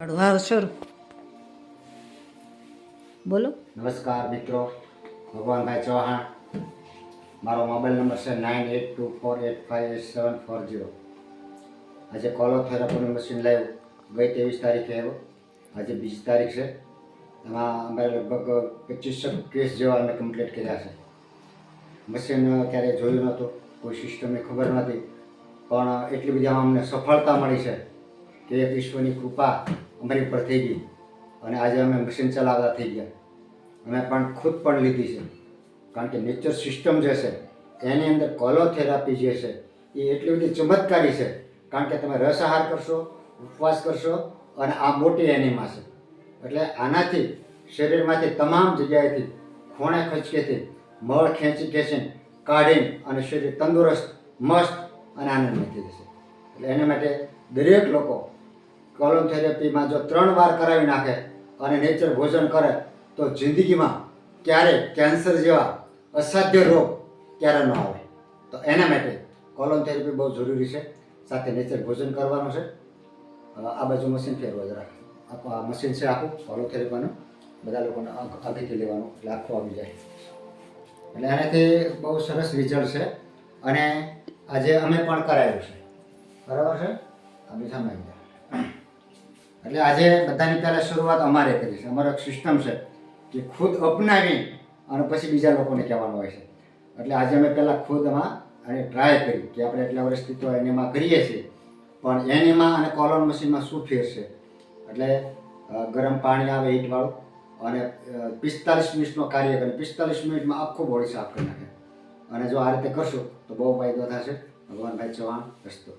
હા સર બોલો. નમસ્કાર મિત્રો, ભગવાનભાઈ ચૌહાણ. મારો મોબાઈલ નંબર છે 9824858740. આજે કોલોથેરાપીનું મશીન લાવ્યું. ગઈ 23 તારીખે આવ્યો. આજે 20 તારીખ છે. એમાં અમારે લગભગ 2500 કેસ જેવા અમે કમ્પ્લીટ કર્યા છે. મશીન ક્યારેય જોયું નહોતું, કોઈ સિસ્ટમની ખબર નહોતી, પણ એટલી બધી આમાં અમને સફળતા મળી છે કે એક ઈશ્વરની કૃપા અમારી પર થઈ ગઈ અને આજે અમે મશીન ચલાવતા થઈ ગયા. અમે પણ ખુદ પણ લીધી છે, કારણ કે નેચર સિસ્ટમ જે છે એની અંદર કોલોથેરાપી જે છે એ એટલી બધી ચમત્કારી છે. કારણ કે તમે રસ આહાર કરશો, ઉપવાસ કરશો અને આ મોટી એનિમા છે, એટલે આનાથી શરીરમાંથી તમામ જગ્યાએથી ખૂણે ખચકેથી મળ ખેંચીને કાઢીને અને શરીર તંદુરસ્ત, મસ્ત અને આનંદમય થઈ જશે. એટલે એના માટે દરેક લોકો કોલોથેરાપીમાં જો 3 વાર કરાવી નાખે અને નેચર ભોજન કરે તો જિંદગીમાં ક્યારેય કેન્સર જેવા અસાધ્ય રોગ ક્યારે ન આવે. તો એના માટે કોલોથેરાપી બહુ જરૂરી છે. સાથે નેચર ભોજન કરવાનું છે. આ બાજુ મશીન ફેરવા જરા આ મશીન છે આખું કોલોથેરાપીનું, બધા લોકોને આગળથી લેવાનું એટલે આખું આવી જાય. એટલે એનાથી બહુ સરસ રિઝલ્ટ છે અને આજે અમે પણ કરાવ્યું છે. બરાબર છે. આ બીજા આવી જાય. એટલે આજે બધાની પહેલાં શરૂઆત અમારે કરી છે. અમારો એક સિસ્ટમ છે કે ખુદ અપનાવી અને પછી બીજા લોકોને કહેવાનું હોય છે. એટલે આજે અમે પહેલાં ખુદ એમાં અને ટ્રાય કરી કે આપણે એટલા વર્ષથી તો એનેમાં કરીએ છીએ, પણ એનેમાં અને કોલોન મશીનમાં શું ફેર છે. એટલે ગરમ પાણી આવે હીટવાળું અને 45 મિનિટનો કાર્ય કરે. 45 મિનિટમાં આખું બોડી સાફ કરી નાખે. અને જો આ રીતે કરશો તો બહુ ફાયદો થશે. ભગવાનભાઈ ચૌહાણ રસ્તો.